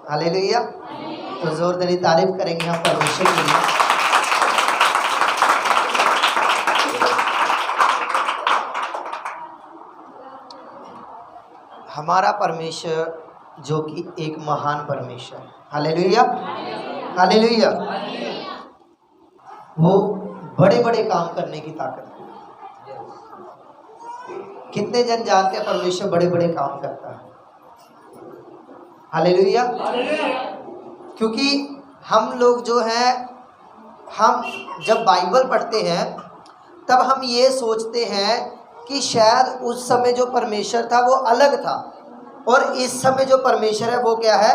Hallelujah. तो जोरदारी तारीफ करेंगे हम परमेश्वर के लिए। हमारा परमेश्वर जो कि एक महान परमेश्वर है। Hallelujah, hallelujah. वो बड़े बड़े काम करने की ताकत है। कितने जन जानते हैं परमेश्वर बड़े बड़े काम करता है? हालेलुया। क्योंकि हम लोग जो हैं, हम जब बाइबल पढ़ते हैं तब हम ये सोचते हैं कि शायद उस समय जो परमेश्वर था वो अलग था और इस समय जो परमेश्वर है वो क्या है?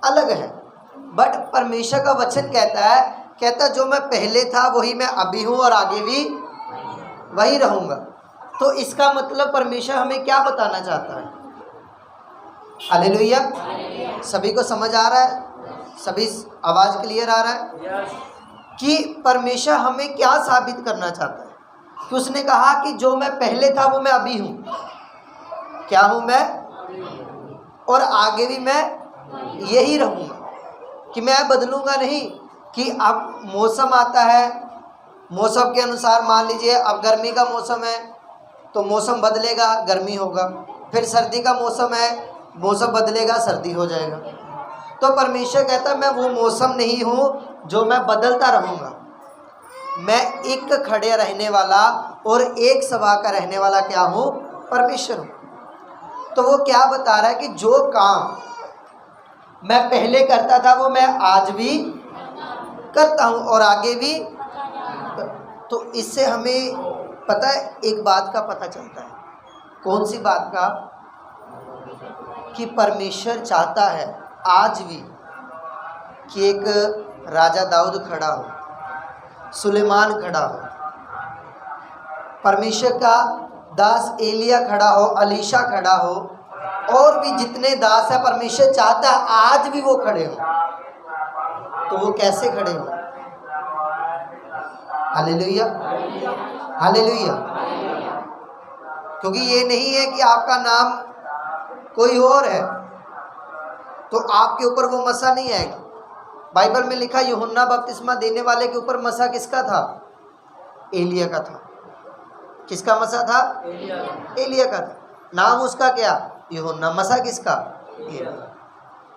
अलग है। बट परमेश्वर का वचन कहता जो मैं पहले था वही मैं अभी हूँ और आगे भी वही रहूँगा। तो इसका मतलब परमेश्वर हमें क्या बताना चाहता है? हालेलुया। सभी को समझ आ रहा है? सभी आवाज़ क्लियर आ रहा है कि परमेश्वर हमें क्या साबित करना चाहता है? कि उसने कहा कि जो मैं पहले था वो मैं अभी हूँ। क्या हूँ मैं? और आगे भी मैं यही रहूँगा, कि मैं बदलूँगा नहीं। कि अब मौसम आता है, मौसम के अनुसार मान लीजिए अब गर्मी का मौसम है तो मौसम बदलेगा, गर्मी होगा। फिर सर्दी का मौसम है, मौसम बदलेगा, सर्दी हो जाएगा। तो परमेश्वर कहता है मैं वो मौसम नहीं हूँ जो मैं बदलता रहूँगा। मैं एक खड़े रहने वाला और एक सभा का रहने वाला क्या हूँ? परमेश्वर हूँ। तो वो क्या बता रहा है कि जो काम मैं पहले करता था वो मैं आज भी करता हूँ और आगे भी। तो इससे हमें पता है एक बात का पता चलता है। कौन सी बात का? कि परमेश्वर चाहता है आज भी कि एक राजा दाऊद खड़ा हो, सुलेमान खड़ा हो, परमेश्वर का दास एलिया खड़ा हो, अलीशा खड़ा हो, और भी जितने दास है परमेश्वर चाहता है आज भी वो खड़े हो। तो वो कैसे खड़े हो? Hallelujah, hallelujah. क्योंकि ये नहीं है कि आपका नाम कोई और है तो आपके ऊपर वो मसा नहीं आएगा। बाइबल में लिखा यूहन्ना बपतिस्मा देने वाले के ऊपर मसा किसका था? एलिया का था। किसका मसा था? एलिया का था। नाम उसका क्या? यूहन्ना। मसा किसका? एलिया।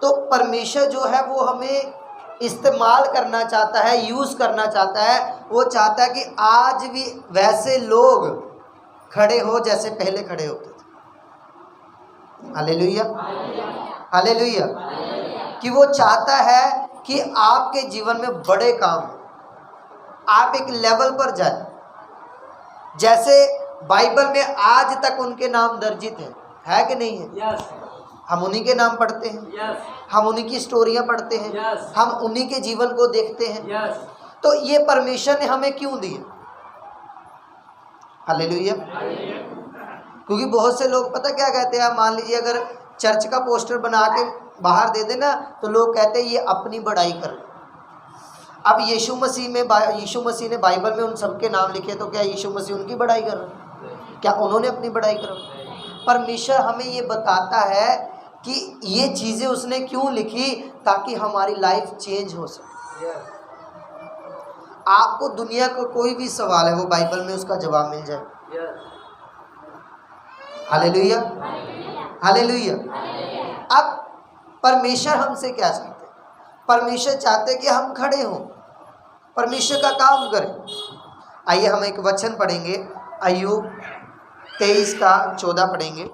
तो परमेश्वर जो है वो हमें इस्तेमाल करना चाहता है, यूज़ करना चाहता है। वो चाहता है कि आज भी वैसे लोग खड़े हो जैसे पहले खड़े होते थे। Hallelujah, hallelujah. कि वो चाहता है कि आपके जीवन में बड़े काम, आप एक लेवल पर जाए। जैसे बाइबल में आज तक उनके नाम दर्जित है कि नहीं है? हम उन्हीं के नाम पढ़ते हैं, हम उन्हीं की स्टोरियां पढ़ते हैं, हम उन्हीं के जीवन को देखते हैं। तो ये परमेश्वर ने हमें क्यों दिए? हालेलुया। क्योंकि बहुत से लोग पता क्या कहते हैं, मान लीजिए अगर चर्च का पोस्टर बना के बाहर दे देना तो लोग कहते हैं ये अपनी बड़ाई कर। अब यीशु मसीह ने बाइबल में उन सबके नाम लिखे तो क्या यीशु मसीह उनकी बड़ाई कर रहे? क्या उन्होंने अपनी बड़ाई कर? परमेश्वर हमें ये बताता है कि ये चीज़ें उसने क्यों लिखी, ताकि हमारी लाइफ चेंज हो सके। आपको दुनिया का कोई भी सवाल है वो बाइबल में उसका जवाब मिल जाए। Hallelujah, hallelujah. अब परमेश्वर हमसे क्या चाहते हैं? परमेश्वर चाहते हैं कि हम खड़े हों, परमेश्वर का काम करें। आइए हम एक वचन पढ़ेंगे, अय्यूब 23:14 पढ़ेंगे।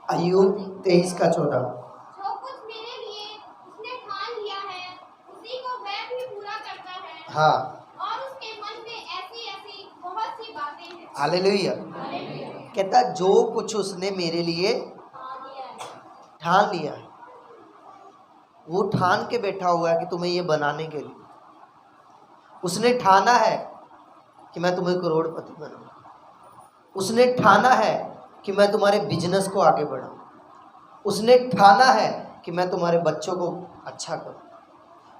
अय्यूब 23:14। जो कुछ मेरे लिए उसने ठान लिया है उसी को वह भी पूरा करता है। हाँ, और उसके मन में ऐसी ऐसी बहुत सी बातें हैं। हालेलुया। कहता जो कुछ उसने मेरे लिए ठान लिया है, वो ठान के बैठा हुआ है कि तुम्हें ये बनाने के लिए। उसने ठाना है कि मैं तुम्हें करोड़पति बनाऊं। उसने ठाना है कि मैं तुम्हारे बिजनेस को आगे बढ़ाऊं। उसने ठाना है कि मैं तुम्हारे बच्चों को अच्छा करूं।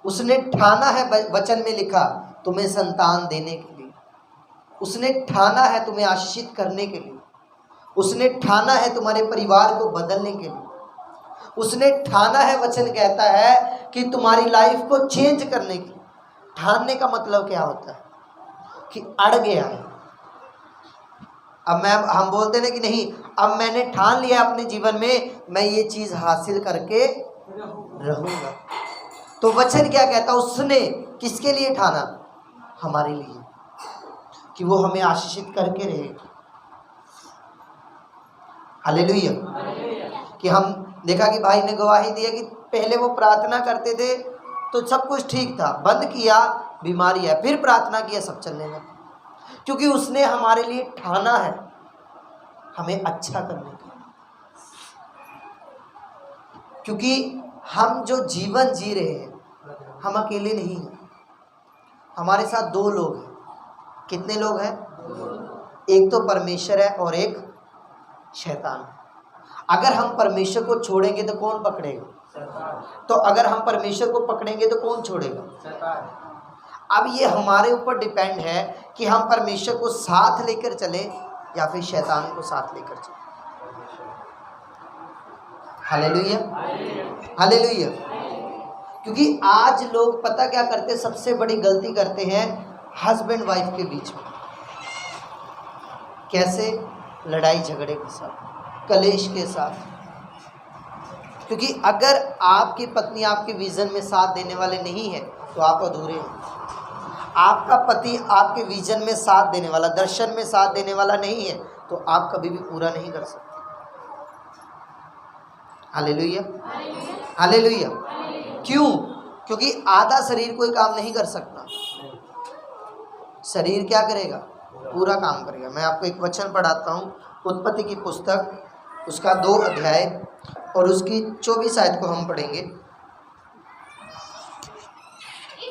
उसने ठाना है, वचन में लिखा, तुम्हें संतान देने के लिए। उसने ठाना है तुम्हें आशीषित करने के लिए। उसने ठाना है तुम्हारे परिवार को बदलने के लिए। उसने ठाना है, वचन कहता है कि तुम्हारी लाइफ को चेंज करने के लिए। ठानने का मतलब क्या होता है? कि अड़ गया है। अब हम बोलते ना कि नहीं, अब मैंने ठान लिया अपने जीवन में, मैं ये चीज़ हासिल करके रहूँगा। तो वचन क्या कहता है? उसने किसके लिए ठाना? हमारे लिए, कि वो हमें आशीषित करके रहेगी। हालेलुया। कि हम देखा कि भाई ने गवाही दिया कि पहले वो प्रार्थना करते थे तो सब कुछ ठीक था, बंद किया, बीमारी है, फिर प्रार्थना किया, सब चलने लगा। क्योंकि उसने हमारे लिए ठाना है हमें अच्छा करने के लिए। क्योंकि हम जो जीवन जी रहे हैं, हम अकेले नहीं हैं, हमारे साथ दो लोग हैं। कितने लोग हैं? एक तो परमेश्वर है और एक शैतान है। अगर हम परमेश्वर को छोड़ेंगे तो कौन पकड़ेगा? तो अगर हम परमेश्वर को पकड़ेंगे तो कौन छोड़ेगा? अब ये हमारे ऊपर डिपेंड है कि हम परमेश्वर को साथ लेकर चले या फिर शैतान को साथ लेकर चले। Hallelujah, hallelujah. क्योंकि आज लोग पता क्या करते हैं? सबसे बड़ी गलती करते हैं हस्बैंड वाइफ के बीच में। कैसे? लड़ाई झगड़े के साथ, कलेश के साथ। क्योंकि अगर आपकी पत्नी आपके विजन में साथ देने वाले नहीं है तो आप अधूरे हैं। आपका पति आपके विजन में साथ देने वाला, दर्शन में साथ देने वाला नहीं है तो आप कभी भी पूरा नहीं कर सकते। Hallelujah, hallelujah. क्यों? क्योंकि आधा शरीर कोई काम नहीं कर सकता, शरीर क्या करेगा? पूरा काम करेगा। मैं आपको एक वचन पढ़ाता हूँ, उत्पत्ति की पुस्तक, उसका 2 अध्याय और उसकी 24 आयत को हम पढ़ेंगे। इस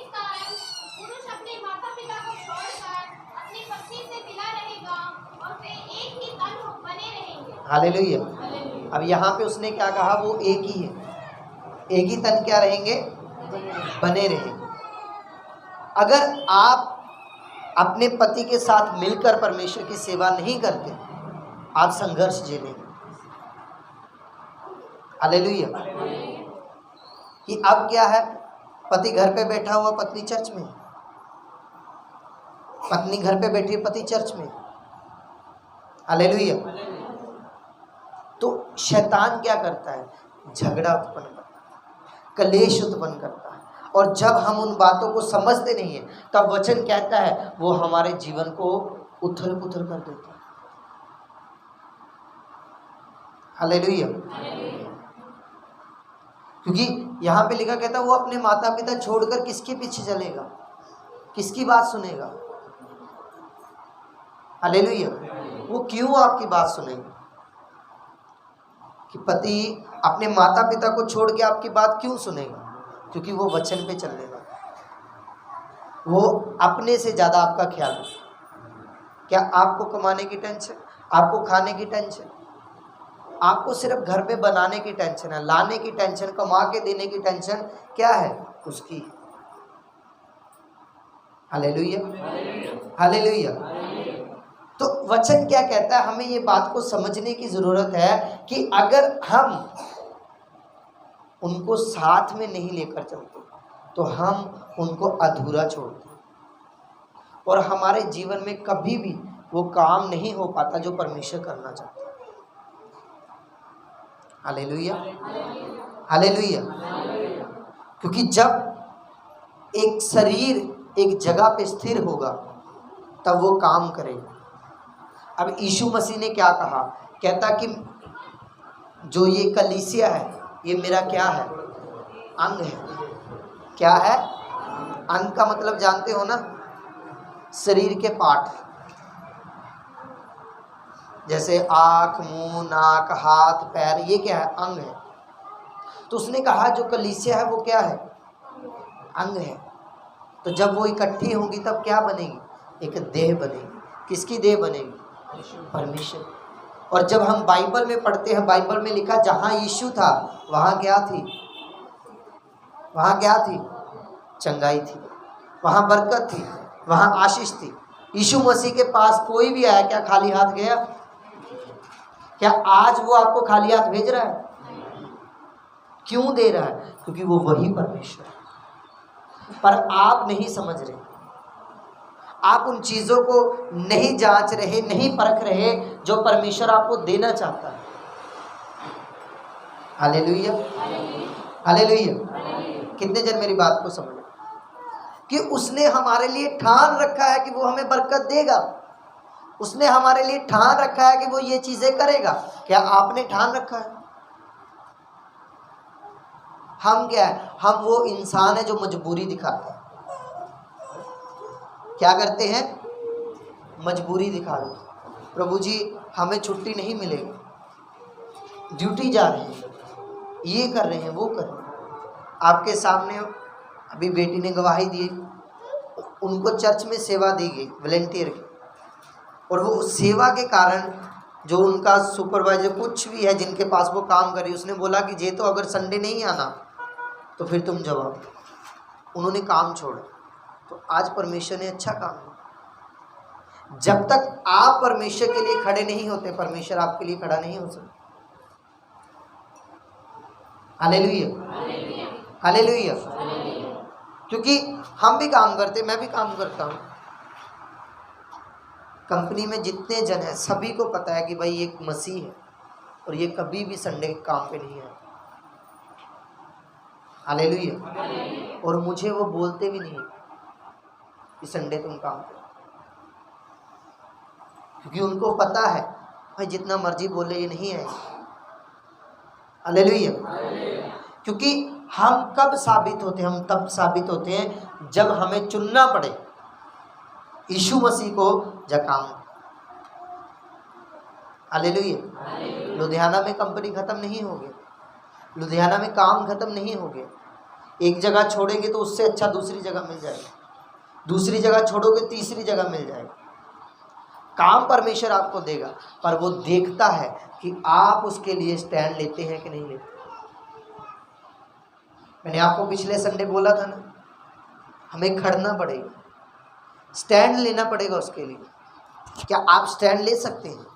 कारण पुरुष अपने माता पिता को छोड़कर अपनी पत्नी से मिला रहेगा और वे एक ही तन बने रहेंगे। हालेलुया। अब यहाँ पे उसने क्या कहा? वो एक ही है, एक ही तन क्या रहेंगे? बने रहेंगे। अगर आप अपने पति के साथ मिलकर परमेश्वर की सेवा नहीं करते, आप संघर्ष झेलेंगे। हालेलुया। कि अब क्या है? पति घर पे बैठा हुआ, पत्नी चर्च में, पत्नी घर पे बैठी, पति चर्च में। हालेलुया। तो शैतान क्या करता है? झगड़ा उत्पन्न करता है, कलेश उत्पन्न करता है। और जब हम उन बातों को समझते नहीं हैं, तब वचन कहता है वो हमारे जीवन को उथल पुथल कर देता है। हालेलुया। क्योंकि यहाँ पे लिखा कहता है वो अपने माता पिता छोड़कर किसके पीछे चलेगा? किसकी बात सुनेगा? हालेलुया। वो क्यों आपकी बात सुनेगा? कि पति अपने माता पिता को छोड़ के आपकी बात क्यों सुनेगा? क्योंकि वो वचन पे चलने वाला, वो अपने से ज़्यादा आपका ख्याल रखता। क्या आपको कमाने की टेंशन, आपको खाने की टेंशन, आपको सिर्फ घर पे बनाने की टेंशन है, लाने की टेंशन, कमा के देने की टेंशन क्या है? उसकी। Hallelujah, hallelujah. तो वचन क्या कहता है? हमें ये बात को समझने की ज़रूरत है कि अगर हम उनको साथ में नहीं लेकर चलते तो हम उनको अधूरा छोड़ते और हमारे जीवन में कभी भी वो काम नहीं हो पाता जो परमेश्वर करना चाहता है। Hallelujah, hallelujah. क्योंकि जब एक शरीर एक जगह पे स्थिर होगा तब वो काम करेगा। अब यीशु मसीह ने क्या कहा? कहता कि जो ये कलीसिया है ये मेरा क्या है? अंग है। क्या है? अंग का मतलब जानते हो ना? शरीर के पार्ट, जैसे आँख, मुंह, नाक, हाथ, पैर, ये क्या है? अंग है। तो उसने कहा जो कलीसिया है वो क्या है? अंग है। तो जब वो इकट्ठी होंगी तब क्या बनेगी? एक देह बनेगी। किसकी देह बनेगी? परमेश्वर। और जब हम बाइबल में पढ़ते हैं, बाइबल में लिखा जहाँ यीशु था वहाँ क्या थी? वहाँ क्या थी? चंगाई थी, वहाँ बरकत थी, वहाँ आशीष थी। यीशु मसीह के पास कोई भी आया क्या खाली हाथ गया? क्या आज वो आपको खाली हाथ भेज रहा है? क्यों दे रहा है? क्योंकि वो वही परमेश्वर है। पर आप नहीं समझ रहे, आप उन चीज़ों को नहीं जांच रहे, नहीं परख रहे जो परमेश्वर आपको देना चाहता है। Hallelujah, hallelujah. कितने जन मेरी बात को समझे कि उसने हमारे लिए ठान रखा है कि वो हमें बरकत देगा, उसने हमारे लिए ठान रखा है कि वो ये चीज़ें करेगा। क्या आपने ठान रखा है? हम क्या है? हम वो इंसान है जो मजबूरी दिखाता है। क्या करते हैं? मजबूरी दिखा दो। प्रभु जी हमें छुट्टी नहीं मिलेगी, ड्यूटी जा रहे हैं, ये कर रहे हैं, वो कर रहे हैं। आपके सामने अभी बेटी ने गवाही दी, उनको चर्च में सेवा दी गई वॉलेंटियर की, और वो उस सेवा के कारण जो उनका सुपरवाइजर कुछ भी है जिनके पास वो काम करी, उसने बोला कि जे तो अगर संडे नहीं आना तो फिर तुम जवाब। उन्होंने काम छोड़ा। तो आज परमेश्वर ने अच्छा काम किया। जब तक आप परमेश्वर के लिए खड़े नहीं होते, परमेश्वर आपके लिए खड़ा नहीं हो सकता। Hallelujah, hallelujah. क्योंकि हम भी काम करते, मैं भी काम करता हूँ। कंपनी में जितने जन हैं सभी को पता है कि भाई ये एक मसीह है और ये कभी भी संडे के काम पे नहीं है। हालेलुया। और मुझे वो बोलते भी नहीं कि संडे तुम काम करो, क्योंकि उनको पता है भाई जितना मर्जी बोले ये नहीं आएगी। हालेलुया। क्योंकि हम कब साबित होते हैं? हम तब साबित होते हैं जब हमें चुनना पड़े यीशु मसीह को जकाम। हालेलुया। लुधियाना में कंपनी खत्म नहीं हो गई, लुधियाना में काम खत्म नहीं हो गया। एक जगह छोड़ेंगे तो उससे अच्छा दूसरी जगह मिल जाएगी, दूसरी जगह छोड़ोगे तीसरी जगह मिल जाएगी। काम परमेश्वर आपको देगा, पर वो देखता है कि आप उसके लिए स्टैंड लेते हैं कि नहीं लेते। मैंने आपको पिछले संडे बोला था ना, हमें खड़ना पड़ेगा, स्टैंड लेना पड़ेगा उसके लिए। क्या आप स्टैंड ले सकते हैं?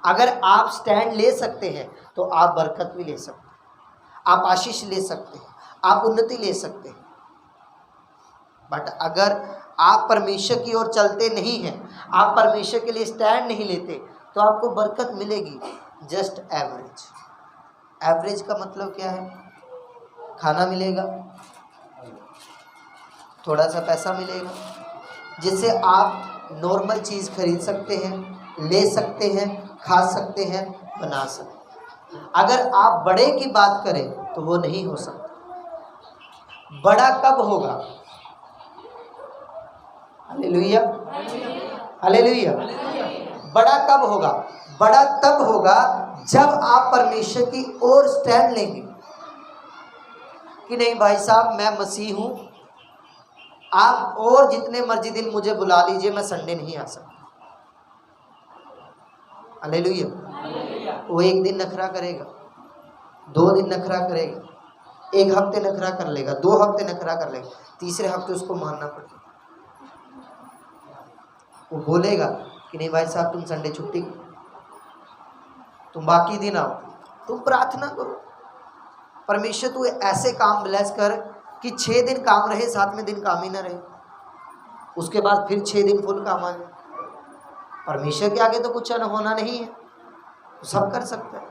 अगर आप स्टैंड ले सकते हैं तो आप बरकत भी ले सकते हैं, आप आशीष ले सकते हैं, आप उन्नति ले सकते हैं। बट अगर आप परमेश्वर की ओर चलते नहीं हैं, आप परमेश्वर के लिए स्टैंड नहीं लेते, तो आपको बरकत मिलेगी जस्ट एवरेज। एवरेज का मतलब क्या है? खाना मिलेगा, थोड़ा सा पैसा मिलेगा जिससे आप नॉर्मल चीज़ खरीद सकते हैं, ले सकते हैं, खा सकते हैं, बना सकते हैं। अगर आप बड़े की बात करें तो वो नहीं हो सकता। बड़ा कब होगा? Hallelujah, hallelujah. बड़ा कब होगा? बड़ा तब होगा जब आप परमेश्वर की ओर स्टैंड लेंगे कि नहीं भाई साहब मैं मसीह हूँ, आप और जितने मर्जी दिन मुझे बुला लीजिए, मैं संडे नहीं आ सकता। हालेलुया। वो एक दिन नखरा करेगा, 2 दिन नखरा करेगा, 1 हफ्ते नखरा कर लेगा, 2 हफ्ते नखरा कर लेगा, तीसरे हफ्ते उसको मानना पड़ेगा। वो बोलेगा कि नहीं भाई साहब तुम संडे छुट्टी, तुम बाकी दिन आओ, तुम प्रार्थना करो परमेश्वर तू ऐसे काम ब्लेस कर कि 6 दिन काम रहे, 7वें दिन काम ही ना रहे, उसके बाद फिर 6 दिन फुल काम आ जाए। परमेश्वर के आगे तो कुछ न होना नहीं है, तो सब कर सकता है।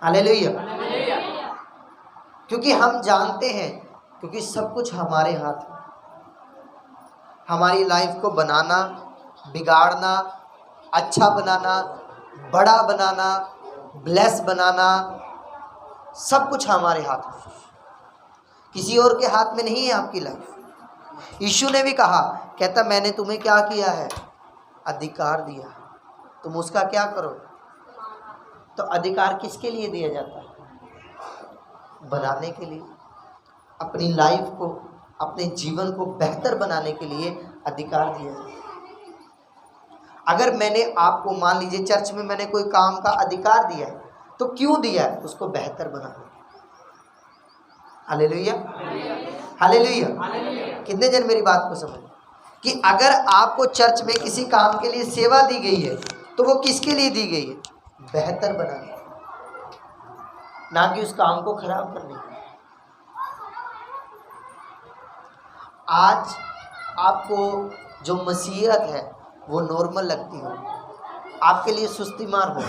हालेलुया। क्योंकि हम जानते हैं, क्योंकि सब कुछ हमारे हाथ में। हमारी लाइफ को बनाना, बिगाड़ना, अच्छा बनाना, बड़ा बनाना, ब्लेस बनाना, सब कुछ हमारे हाथ में। किसी और के हाथ में नहीं है आपकी लाइफ। यीशु ने भी कहा, कहता मैंने तुम्हें क्या किया है? अधिकार दिया, तुम उसका क्या करो? तो अधिकार किसके लिए दिया जाता है? बनाने के लिए, अपनी लाइफ को, अपने जीवन को बेहतर बनाने के लिए अधिकार दिया जाता है। अगर मैंने आपको मान लीजिए चर्च में मैंने कोई काम का अधिकार दिया है, तो क्यों दिया है? उसको बेहतर बनाने। Hallelujah, hallelujah. कितने जन मेरी बात को समझ कि अगर आपको चर्च में किसी काम के लिए सेवा दी गई है तो वो किसके लिए दी गई है? बेहतर बनाने, ना कि उस काम को खराब करने के लिए। आज आपको जो मसीहत है वो नॉर्मल लगती हो, आपके लिए सुस्ती मार हो,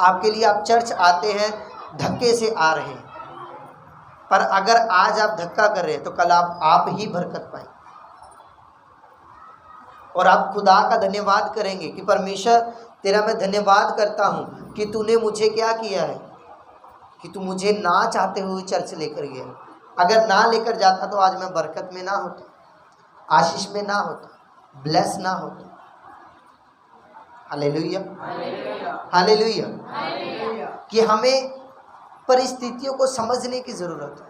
आपके लिए आप चर्च आते हैं धक्के से आ रहे हैं, पर अगर आज आप धक्का कर रहे हैं तो कल आप ही बरकत पाएंगे और आप खुदा का धन्यवाद करेंगे कि परमेश्वर तेरा मैं धन्यवाद करता हूँ कि तूने मुझे क्या किया है, कि तू मुझे ना चाहते हुए चर्च लेकर गया। अगर ना लेकर जाता तो आज मैं बरकत में ना होता, आशीष में ना होता, ब्लेस ना होता। Hallelujah, hallelujah. कि हमें परिस्थितियों को समझने की ज़रूरत है।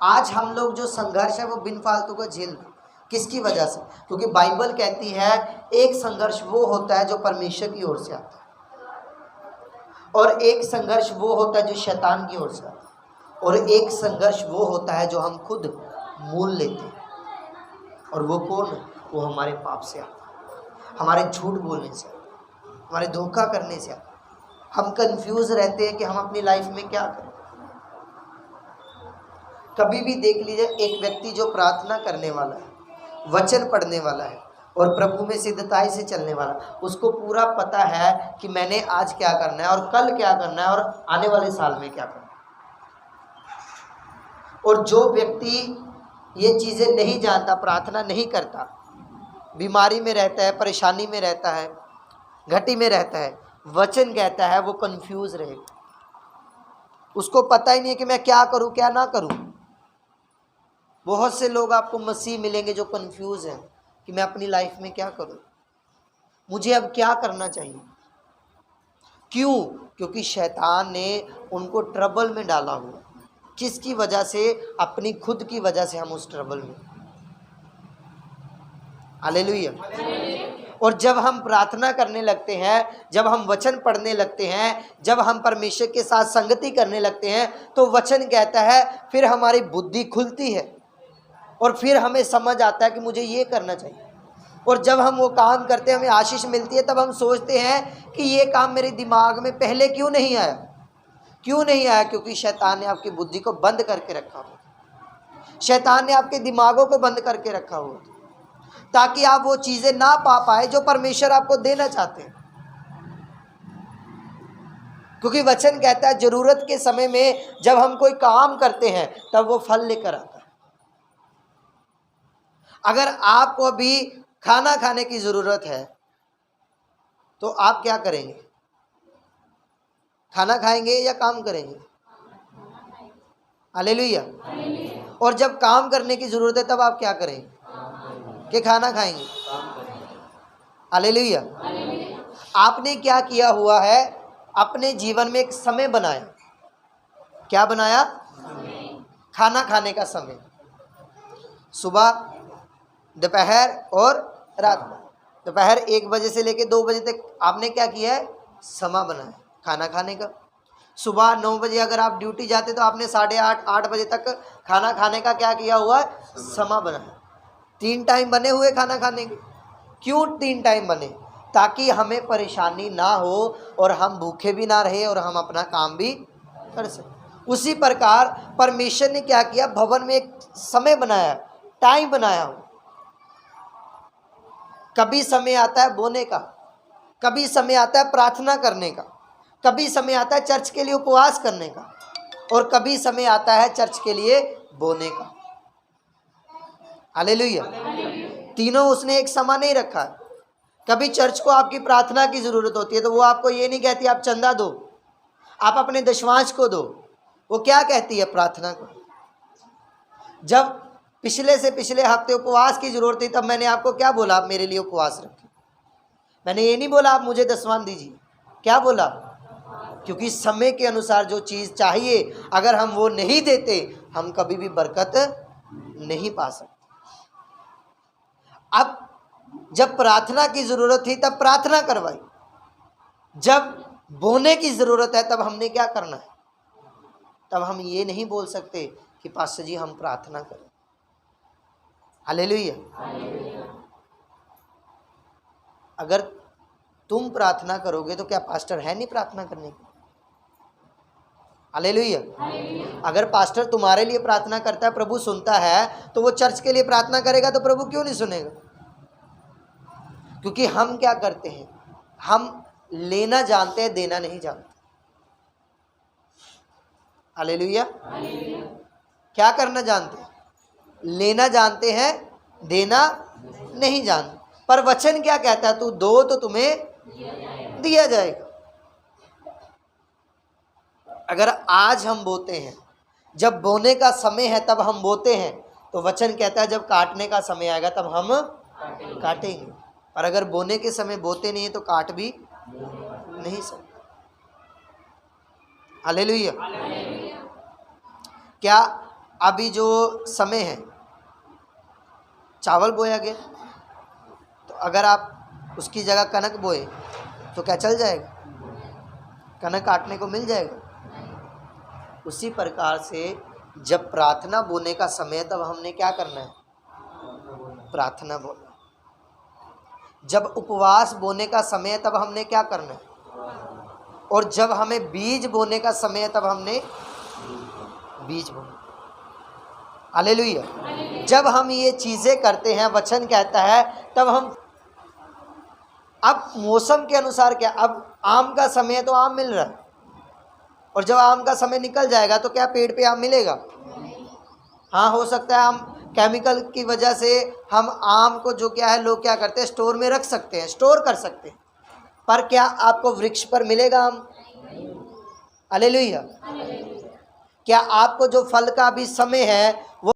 आज हम लोग जो संघर्ष है वो बिन फालतू का झेल रहे, किसकी वजह से? क्योंकि बाइबल कहती है एक संघर्ष वो होता है जो परमेश्वर की ओर से आता है और एक संघर्ष वो होता है जो शैतान की ओर से आता है और एक संघर्ष वो होता है जो हम खुद मोल लेते हैं। और वो कौन है? वो हमारे पाप से आता है, हमारे झूठ बोलने से आता है, हमारे धोखा करने से आता है। हम कंफ्यूज रहते हैं कि हम अपनी लाइफ में क्या करें। कभी भी देख लीजिए, एक व्यक्ति जो प्रार्थना करने वाला है, वचन पढ़ने वाला है और प्रभु में सिद्धताई से चलने वाला, उसको पूरा पता है कि मैंने आज क्या करना है और कल क्या करना है और आने वाले साल में क्या करना है। और जो व्यक्ति ये चीज़ें नहीं जानता, प्रार्थना नहीं करता, बीमारी में रहता है, परेशानी में रहता है, घटी में रहता है, वचन कहता है वो कंफ्यूज रहेगा। उसको पता ही नहीं है कि मैं क्या करूं क्या ना करूं। बहुत से लोग आपको मसीह मिलेंगे जो कंफ्यूज हैं कि मैं अपनी लाइफ में क्या करूं, मुझे अब क्या करना चाहिए। क्यों? क्योंकि शैतान ने उनको ट्रबल में डाला हुआ। किसकी वजह से? अपनी खुद की वजह से हम उस ट्रबल में। हालेलुया। और जब हम प्रार्थना करने लगते हैं, जब हम वचन पढ़ने लगते हैं, जब हम परमेश्वर के साथ संगति करने लगते हैं, तो वचन कहता है फिर हमारी बुद्धि खुलती है और फिर हमें समझ आता है कि मुझे ये करना चाहिए। और जब हम वो काम करते हैं, हमें आशीष मिलती है, तब हम सोचते हैं कि ये काम मेरे दिमाग में पहले क्यों नहीं आया। क्यों नहीं आया? क्योंकि शैतान ने आपकी बुद्धि को बंद करके रखा हो, शैतान ने आपके दिमागों को बंद करके रखा हो, ताकि आप वो चीज़ें ना पा पाए जो परमेश्वर आपको देना चाहते हैं। क्योंकि वचन कहता है ज़रूरत के समय में जब हम कोई काम करते हैं तब वो फल लेकर आता है। अगर आपको अभी खाना खाने की ज़रूरत है तो आप क्या करेंगे? खाना खाएंगे या काम करेंगे? हालेलुया। और जब काम करने की ज़रूरत है तब आप क्या करेंगे? कि खाना खाएंगे? हालेलुया। आपने क्या किया हुआ है? अपने जीवन में एक समय बनाया। क्या बनाया? खाना खाने का समय, सुबह, दोपहर और रात में। दोपहर 1 बजे से लेकर 2 बजे तक आपने क्या किया है? समय बनाया खाना खाने का। सुबह 9 बजे अगर आप ड्यूटी जाते तो आपने 8:30-8 बजे तक खाना खाने का क्या किया हुआ है? समय बनाया। 3 टाइम बने हुए खाना खाने के। क्यों 3 टाइम बने? ताकि हमें परेशानी ना हो और हम भूखे भी ना रहे और हम अपना काम भी कर सकें। उसी प्रकार परमेश्वर ने क्या किया? भवन में एक समय बनाया, टाइम बनाया हो। कभी समय आता है बोने का, कभी समय आता है प्रार्थना करने का, कभी समय आता है चर्च के लिए उपवास करने का और कभी समय आता है चर्च के लिए बोने का। हालेलुया। तीनों उसने एक समान नहीं रखा है। कभी चर्च को आपकी प्रार्थना की ज़रूरत होती है तो वो आपको ये नहीं कहती आप चंदा दो, आप अपने दशमांश को दो। वो क्या कहती है? प्रार्थना को। जब पिछले से पिछले हफ्ते उपवास की ज़रूरत थी तब मैंने आपको क्या बोला? आप मेरे लिए उपवास रखें। मैंने ये नहीं बोला आप मुझे दशवां दीजिए। क्या बोला? क्योंकि समय के अनुसार जो चीज़ चाहिए अगर हम वो नहीं देते हम कभी भी बरकत नहीं पा सकते। अब जब प्रार्थना की ज़रूरत थी तब प्रार्थना करवाई, जब बोने की ज़रूरत है तब हमने क्या करना है? तब हम ये नहीं बोल सकते कि पास्टर जी हम प्रार्थना करें। हालेलुया। अगर तुम प्रार्थना करोगे तो क्या पास्टर है नहीं प्रार्थना करने की? हालेलुया। अगर पास्टर तुम्हारे लिए प्रार्थना करता है, प्रभु सुनता है, तो वो चर्च के लिए प्रार्थना करेगा तो प्रभु क्यों नहीं सुनेगा? क्योंकि हम क्या करते हैं, हम लेना जानते हैं, देना नहीं जानते। हालेलुया। क्या करना जानते हैं? लेना जानते हैं, देना नहीं जानते। पर वचन क्या कहता है? तू दो तो तुम्हें दिया जाएगा। अगर आज हम बोते हैं, जब बोने का समय है तब हम बोते हैं, तो वचन कहता है जब काटने का समय आएगा तब हम काटेंगे। और अगर बोने के समय बोते नहीं है तो काट भी नहीं सकते। हालेलुया। क्या अभी जो समय है, चावल बोया गया, तो अगर आप उसकी जगह कनक बोए तो क्या चल जाएगा? कनक काटने को मिल जाएगा। उसी प्रकार से जब प्रार्थना बोने का समय तब हमने क्या करना है? प्रार्थना बोलना। जब उपवास बोने का समय तब हमने क्या करना है? और जब हमें बीज बोने का समय तब हमने बीज बोना। हालेलुया। जब हम ये चीज़ें करते हैं, वचन कहता है, तब हम, अब मौसम के अनुसार क्या, अब आम का समय है तो आम मिल रहा है, और जब आम का समय निकल जाएगा तो क्या पेड़ पे आम मिलेगा? हाँ, हो सकता है हम केमिकल की वजह से हम आम को जो क्या है, लोग क्या करते हैं, स्टोर में रख सकते हैं, स्टोर कर सकते हैं, पर क्या आपको वृक्ष पर मिलेगा आम? हालेलुया। क्या आपको जो फल का भी समय है वो